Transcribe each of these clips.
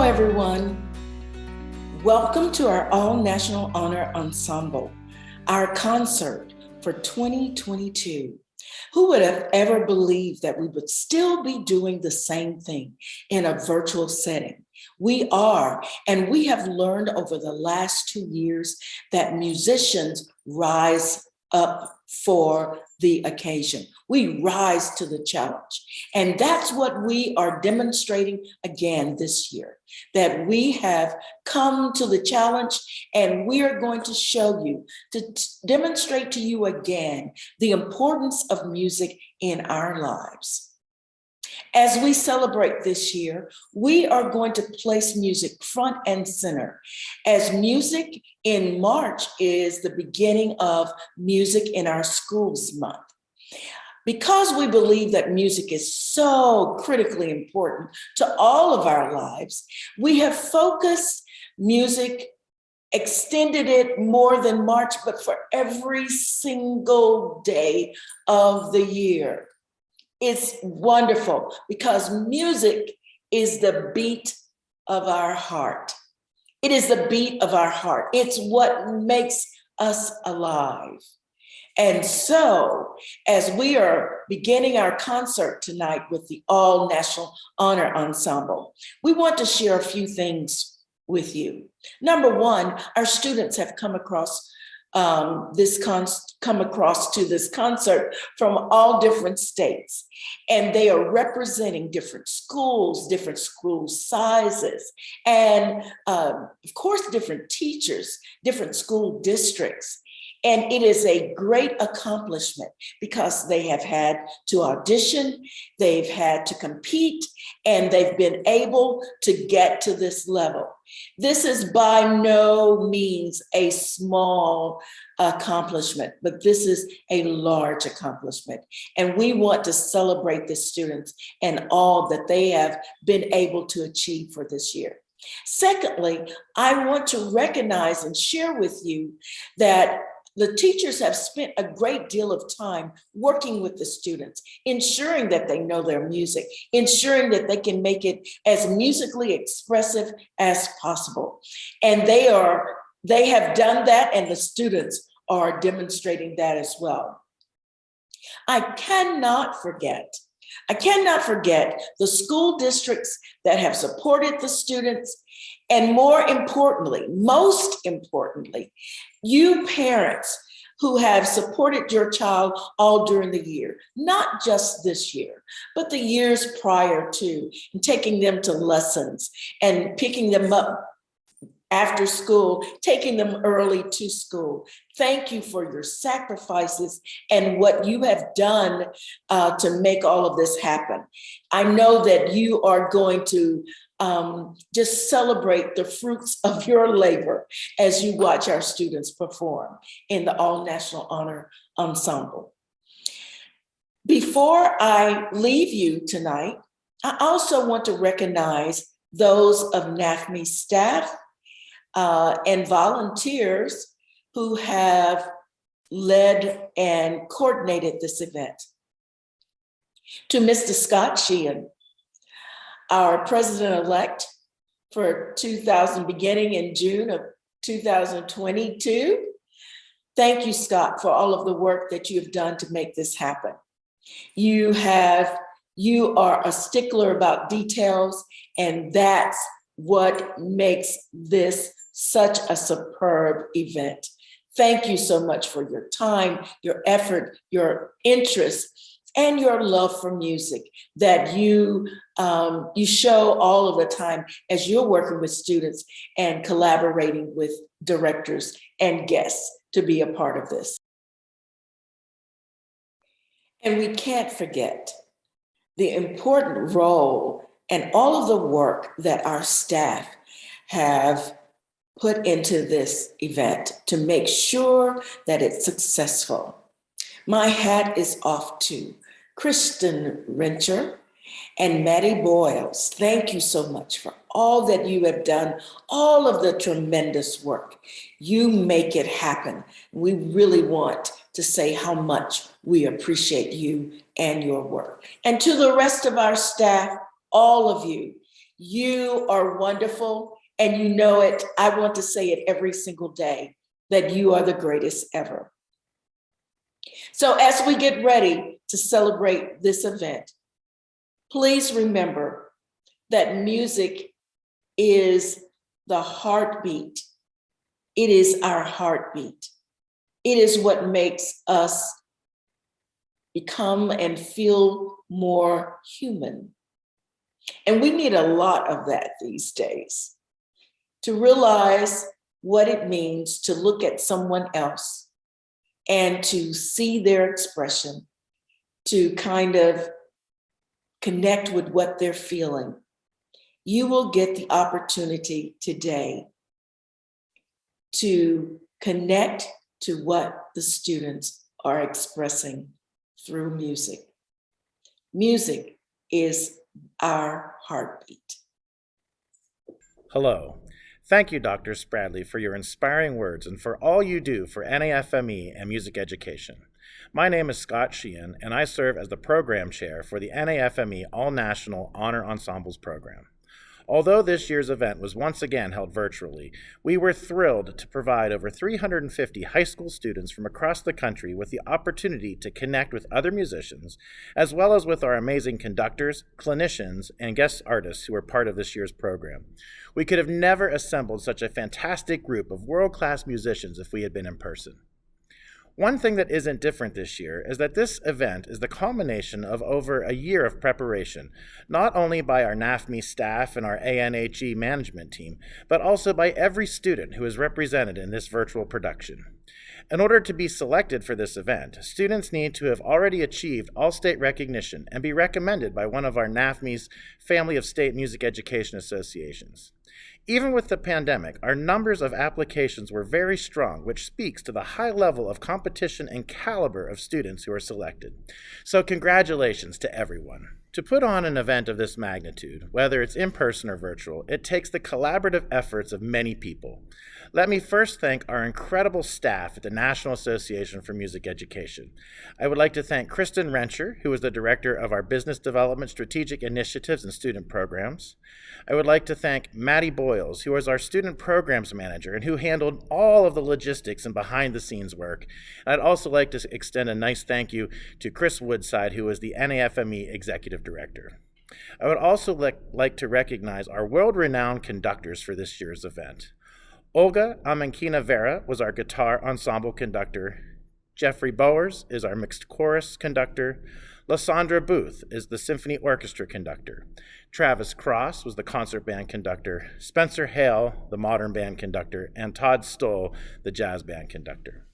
everyone. Welcome to our All-National Honor Ensemble, our concert for 2022. Who would have ever believed that we would still be doing the same thing in a virtual setting? We are, and we have learned over the last 2 years that musicians rise up for the occasion. We rise to the challenge. And that's what we are demonstrating again this year, that we have come to the challenge and we are going to show you, to demonstrate to you again, the importance of music in our lives. As we celebrate this year, we are going to place music front and center, as music in March is the beginning of Music in Our Schools Month. Because we believe that music is so critically important to all of our lives, we have focused music, extended it more than March, but for every single day of the year. It's wonderful because music is the beat of our heart. It is the beat of our heart. It's what makes us alive. And so, as we are beginning our concert tonight with the All-National Honor Ensemble, we want to share a few things with you. Number one, our students have come across to this concert from all different states, and they are representing different schools, different school sizes, and of course, different teachers, different school districts. And it is a great accomplishment because they have had to audition, they've had to compete, and they've been able to get to this level. This is by no means a small accomplishment, but this is a large accomplishment. And we want to celebrate the students and all that they have been able to achieve for this year. Secondly, I want to recognize and share with you that the teachers have spent a great deal of time working with the students, ensuring that they know their music, ensuring that they can make it as musically expressive as possible. And they have done that, and the students are demonstrating that as well. I cannot forget the school districts that have supported the students, and most importantly, you parents who have supported your child all during the year, not just this year, but the years prior to, and taking them to lessons and picking them up after school, taking them early to school. Thank you for your sacrifices and what you have done to make all of this happen. I know that you are going to just celebrate the fruits of your labor as you watch our students perform in the All-National Honor Ensemble. Before I leave you tonight, I also want to recognize those of NAfME staff and volunteers who have led and coordinated this event. To Mr. Scott Sheehan, our president-elect for beginning in June of 2022. Thank you, Scott, for all of the work that you have done to make this happen. You are a stickler about details, and that's what makes this such a superb event. Thank you so much for your time, your effort, your interest, and your love for music that you show all of the time as you're working with students and collaborating with directors and guests to be a part of this. And we can't forget the important role and all of the work that our staff have put into this event to make sure that it's successful. My hat is off to Kristen Rencher and Maddie Boyles. Thank you so much for all that you have done, all of the tremendous work. You make it happen. We really want to say how much we appreciate you and your work. And to the rest of our staff, all of you, You are wonderful, and you know it. I want to say it every single day, that you are the greatest ever. So as we get ready to celebrate this event, please remember that music is the heartbeat. It is our heartbeat. It is what makes us become and feel more human. And we need a lot of that these days, to realize what it means to look at someone else and to see their expression, to kind of connect with what they're feeling. You will get the opportunity today to connect to what the students are expressing through music. Music is our heartbeat. Hello. Thank you, Dr. Spradley, for your inspiring words and for all you do for NAfME and music education. My name is Scott Sheehan, and I serve as the program chair for the NAfME All-National Honor Ensembles program. Although this year's event was once again held virtually, we were thrilled to provide over 350 high school students from across the country with the opportunity to connect with other musicians, as well as with our amazing conductors, clinicians, and guest artists who were part of this year's program. We could have never assembled such a fantastic group of world-class musicians if we had been in person. One thing that isn't different this year is that this event is the culmination of over a year of preparation, not only by our NAfME staff and our ANHE management team, but also by every student who is represented in this virtual production. In order to be selected for this event, students need to have already achieved all-state recognition and be recommended by one of our NAfME's family of state music education associations. Even with the pandemic, our numbers of applications were very strong, which speaks to the high level of competition and caliber of students who are selected. So congratulations to everyone. To put on an event of this magnitude, whether it's in person or virtual, it takes the collaborative efforts of many people. Let me first thank our incredible staff at the National Association for Music Education. I would like to thank Kristen Rencher, who is the Director of our Business Development Strategic Initiatives and Student Programs. I would like to thank Maddie Boyles, who is our Student Programs Manager and who handled all of the logistics and behind-the-scenes work. And I'd also like to extend a nice thank you to Chris Woodside, who is the NAfME Executive Director. I would also like to recognize our world-renowned conductors for this year's event. Olga Amenkina Vera was our guitar ensemble conductor. Jeffrey Bowers is our mixed chorus conductor. Lysandra Booth is the symphony orchestra conductor. Travis Cross was the concert band conductor. Spencer Hale, the modern band conductor, and Todd Stoll, the jazz band conductor.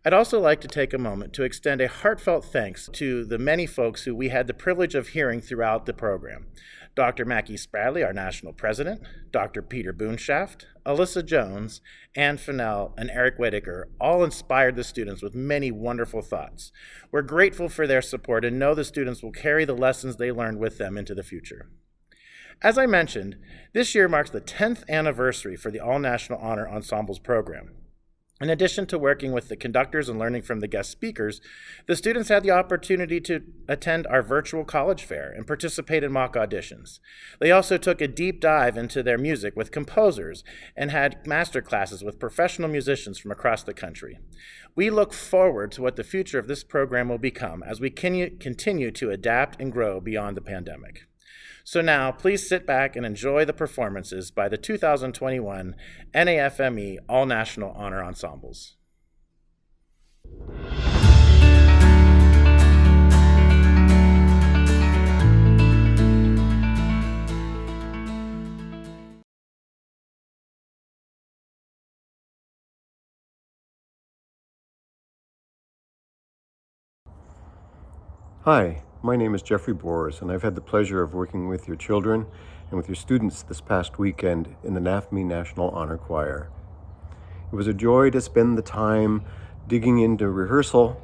I'd also like to take a moment to extend a heartfelt thanks to the many folks who we had the privilege of hearing throughout the program. Dr. Mackie Spradley, our national president, Dr. Peter Boonshaft, Alyssa Jones, Ann Fennell, and Eric Whitaker all inspired the students with many wonderful thoughts. We're grateful for their support and know the students will carry the lessons they learned with them into the future. As I mentioned, this year marks the 10th anniversary for the All-National Honor Ensembles program. In addition to working with the conductors and learning from the guest speakers, the students had the opportunity to attend our virtual college fair and participate in mock auditions. They also took a deep dive into their music with composers and had master classes with professional musicians from across the country. We look forward to what the future of this program will become as we continue to adapt and grow beyond the pandemic. So now, please sit back and enjoy the performances by the 2021 NAfME All-National Honor Ensembles. Hi, my name is Jeffrey Boers, and I've had the pleasure of working with your children and with your students this past weekend in the NAfME National Honor Choir. It was a joy to spend the time digging into rehearsal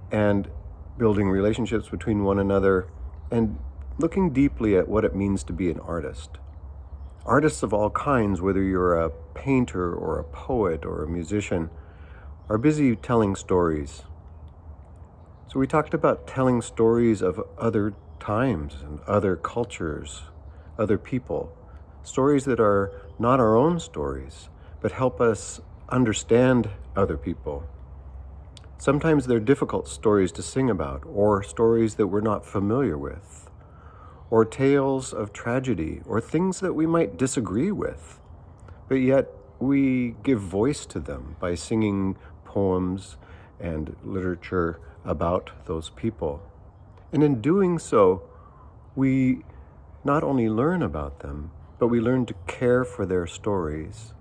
and building relationships between one another and looking deeply at what it means to be an artist. Artists of all kinds, whether you're a painter or a poet or a musician, are busy telling stories. So we talked about telling stories of other times and other cultures, other people, stories that are not our own stories, but help us understand other people. Sometimes they're difficult stories to sing about, or stories that we're not familiar with, or tales of tragedy, or things that we might disagree with, but yet we give voice to them by singing poems and literature about those people. And in doing so, we not only learn about them, but we learn to care for their stories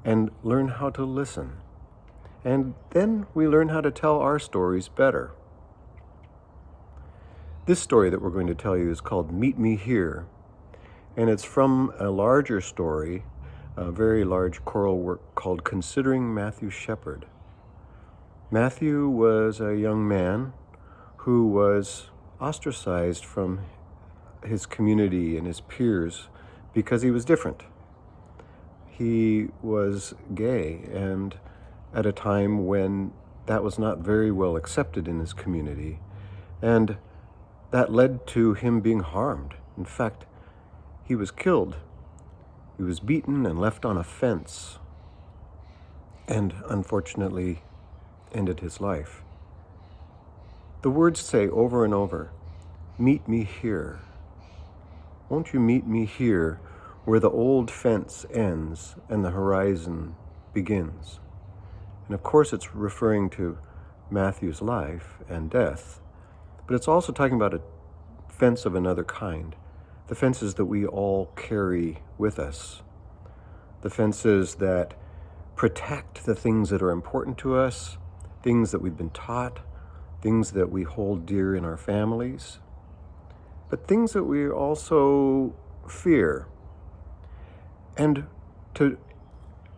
and learn how to listen. And then we learn how to tell our stories better. This story that we're going to tell you is called Meet Me Here, and it's from a larger story, a very large choral work called Considering Matthew Shepard. Matthew was a young man who was ostracized from his community and his peers because he was different. He was gay, and at a time when that was not very well accepted in his community, and that led to him being harmed. In fact, he was killed. He was beaten and left on a fence, and unfortunately ended his life. The words say over and over, "Meet me here. Won't you meet me here where the old fence ends and the horizon begins?" And of course it's referring to Matthew's life and death, but it's also talking about a fence of another kind, the fences that we all carry with us, the fences that protect the things that are important to us, things that we've been taught, things that we hold dear in our families, but things that we also fear. And to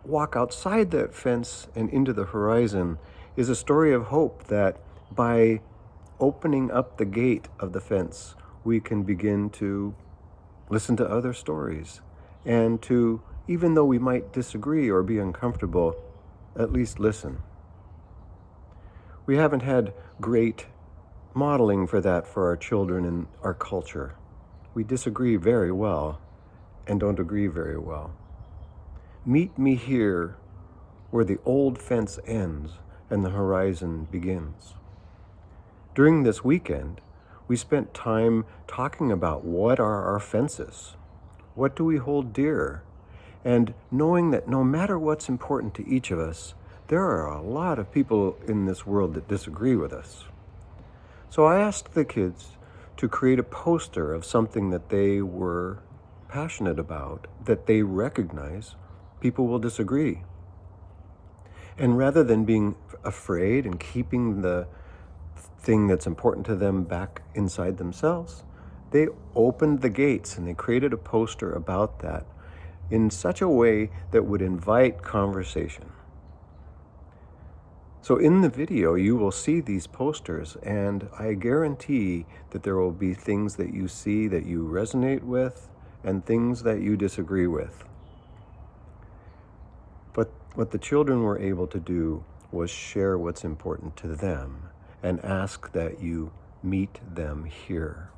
walk outside that fence and into the horizon is a story of hope that by opening up the gate of the fence, we can begin to listen to other stories and to, even though we might disagree or be uncomfortable, at least listen. We haven't had great modeling for that for our children in our culture. We disagree very well and don't agree very well. Meet me here where the old fence ends and the horizon begins. During this weekend, we spent time talking about what are our fences? What do we hold dear? And knowing that no matter what's important to each of us, there are a lot of people in this world that disagree with us. So I asked the kids to create a poster of something that they were passionate about, that they recognize people will disagree. And rather than being afraid and keeping the thing that's important to them back inside themselves, they opened the gates and they created a poster about that in such a way that would invite conversation. So in the video, you will see these posters, and I guarantee that there will be things that you see that you resonate with and things that you disagree with. But what the children were able to do was share what's important to them and ask that you meet them here,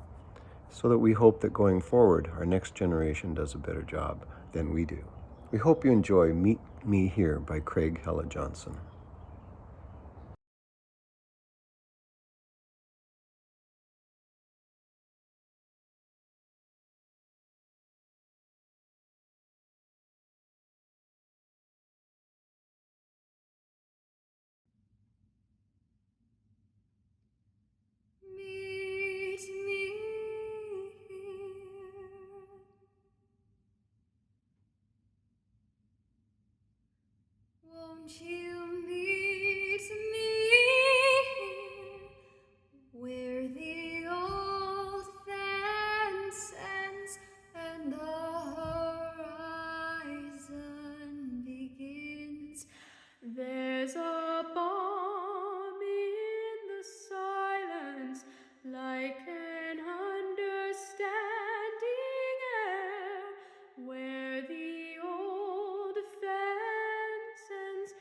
so that we hope that going forward, our next generation does a better job than we do. We hope you enjoy Meet Me Here by Craig Hella Johnson. Meet me here. Won't you meet me here where the old fence ends and the horizon begins? There's a balm in the silence, like an understanding air, where the old fence ends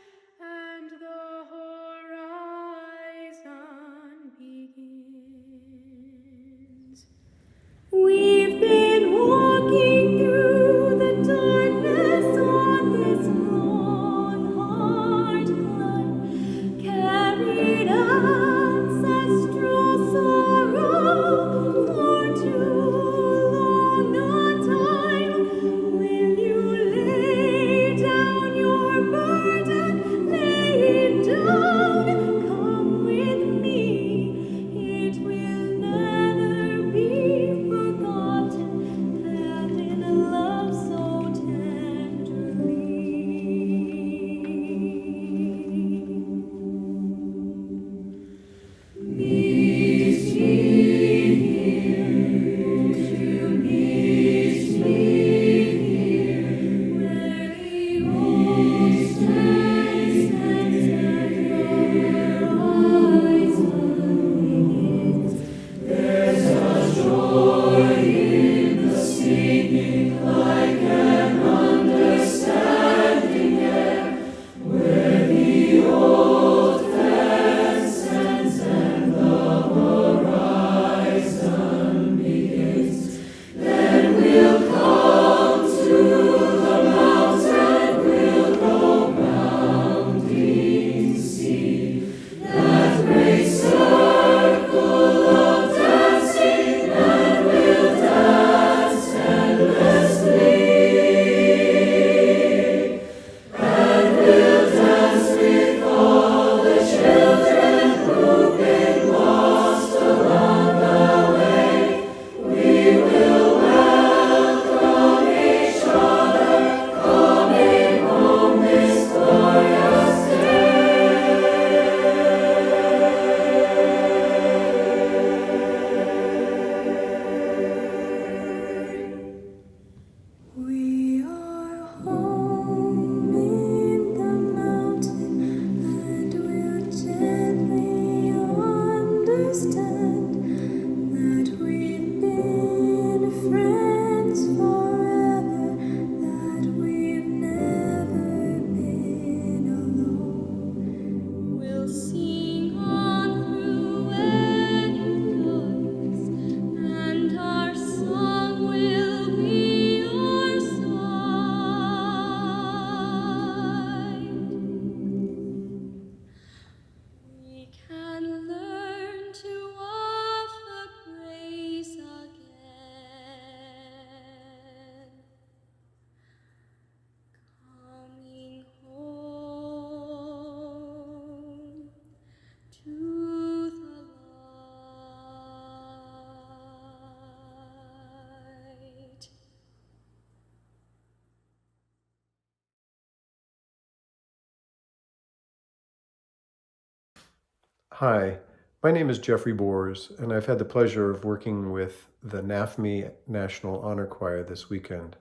Hi, my name is Jeffrey Boers, and I've had the pleasure of working with the NAfME National Honor Choir this weekend.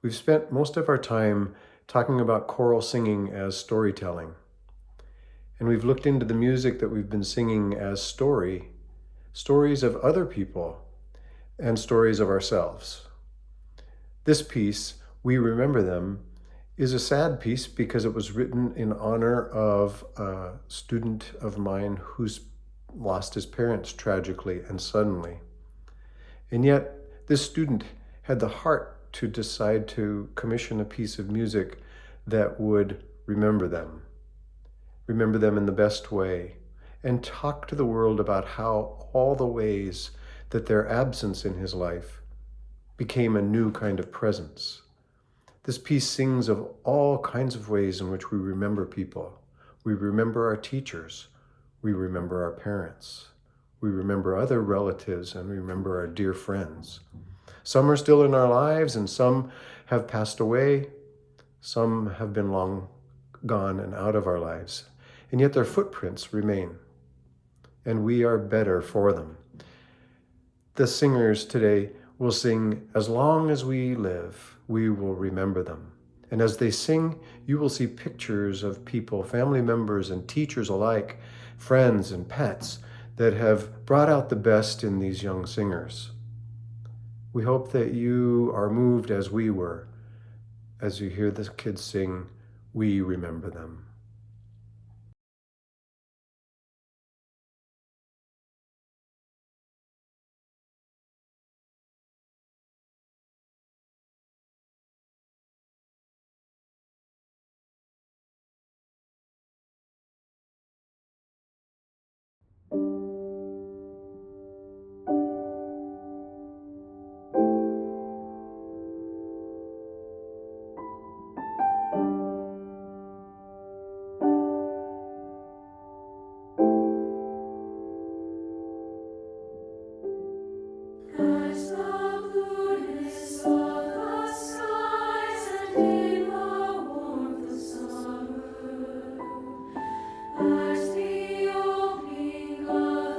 We've spent most of our time talking about choral singing as storytelling, and we've looked into the music that we've been singing as stories of other people, and stories of ourselves. This piece, We Remember Them, is a sad piece because it was written in honor of a student of mine who's lost his parents tragically and suddenly. And yet, this student had the heart to decide to commission a piece of music that would remember them in the best way, and talk to the world about how all the ways that their absence in his life became a new kind of presence. This piece sings of all kinds of ways in which we remember people. We remember our teachers. We remember our parents. We remember other relatives, and we remember our dear friends. Some are still in our lives, and some have passed away. Some have been long gone and out of our lives, and yet their footprints remain, and we are better for them. The singers today will sing, "As long as we live, we will remember them." And as they sing, you will see pictures of people, family members and teachers alike, friends and pets, that have brought out the best in these young singers. We hope that you are moved as we were, as you hear the kids sing, "We Remember Them." As the blueness of the skies and in the warmth of summer, as the opening of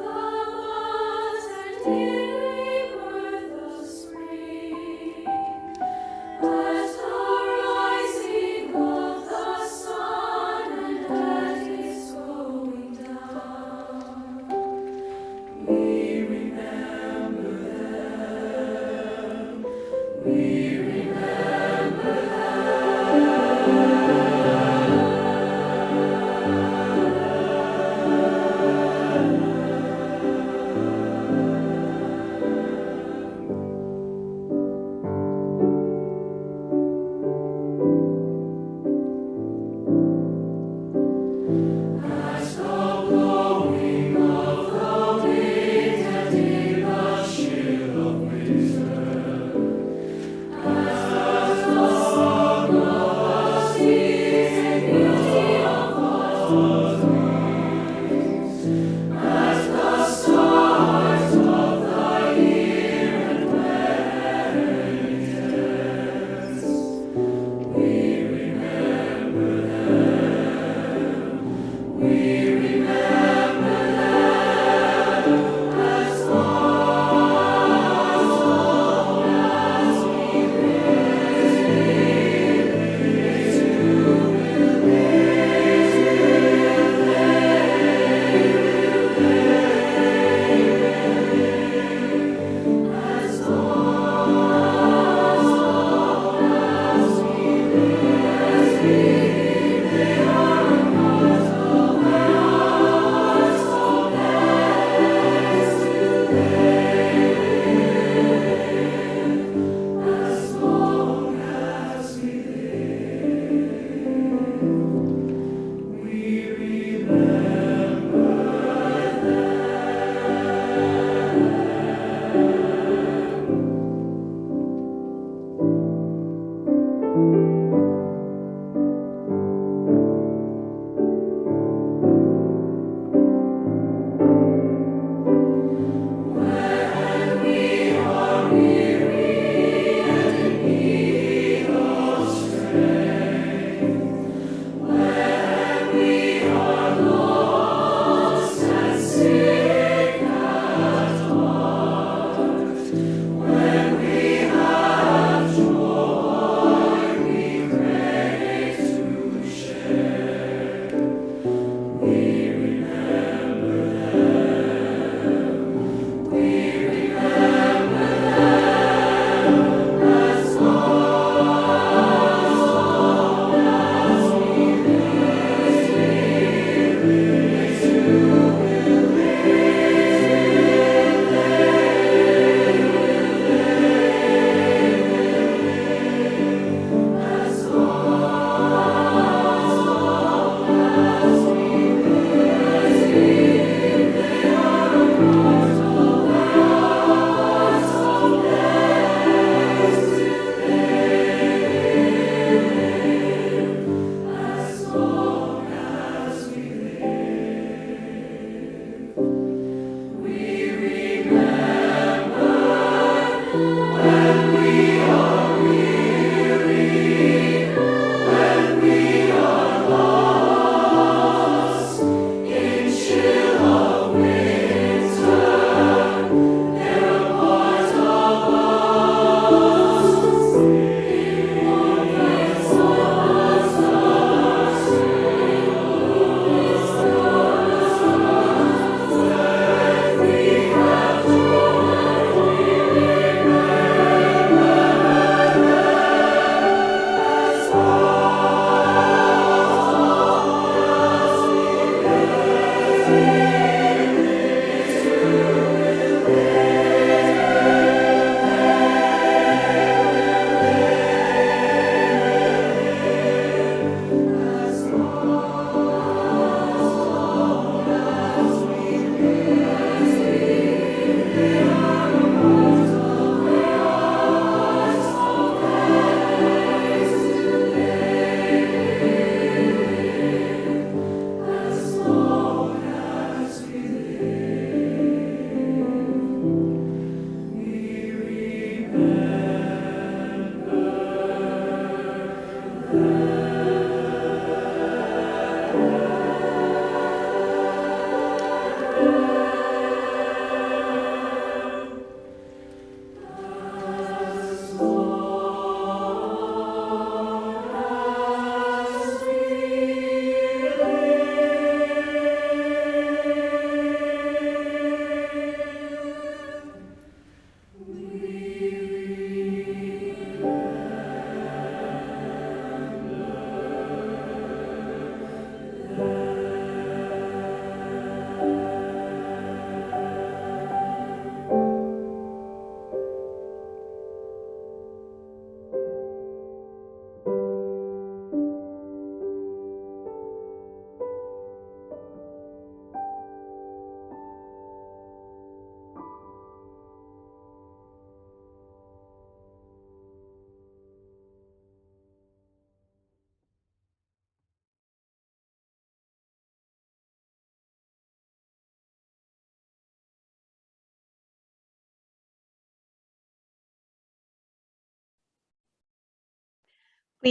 We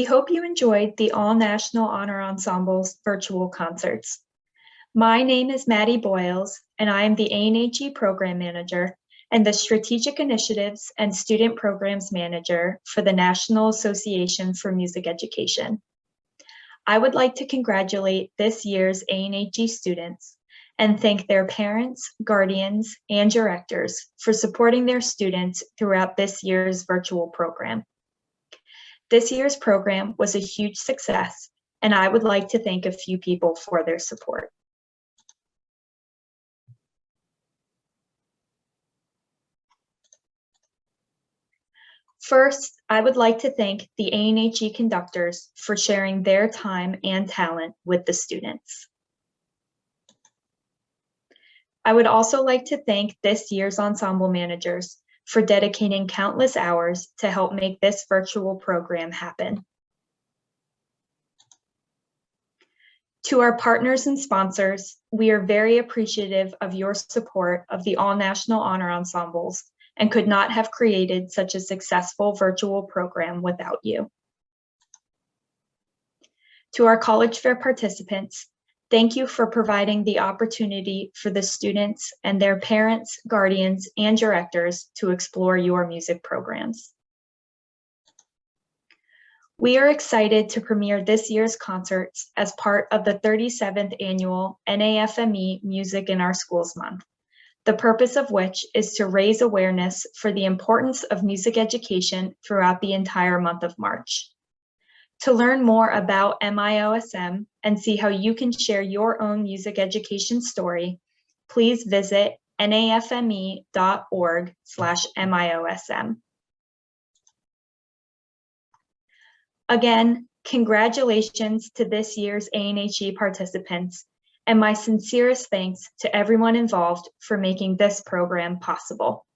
hope you enjoyed the All-National Honor Ensembles virtual concerts. My name is Maddie Boyles, and I am the ANHE Program Manager and the Strategic Initiatives and Student Programs Manager for the National Association for Music Education. I would like to congratulate this year's ANHE students and thank their parents, guardians, and directors for supporting their students throughout this year's virtual program. This year's program was a huge success, and I would like to thank a few people for their support. First, I would like to thank the ANHE conductors for sharing their time and talent with the students. I would also like to thank this year's ensemble managers for dedicating countless hours to help make this virtual program happen. To our partners and sponsors, we are very appreciative of your support of the All-National Honor Ensembles and could not have created such a successful virtual program without you. To our college fair participants, thank you for providing the opportunity for the students and their parents, guardians, and directors to explore your music programs. We are excited to premiere this year's concerts as part of the 37th annual NAfME Music in Our Schools Month, the purpose of which is to raise awareness for the importance of music education throughout the entire month of March. To learn more about MIOSM and see how you can share your own music education story, please visit nafme.org/MIOSM. Again, congratulations to this year's ANHE participants, and my sincerest thanks to everyone involved for making this program possible.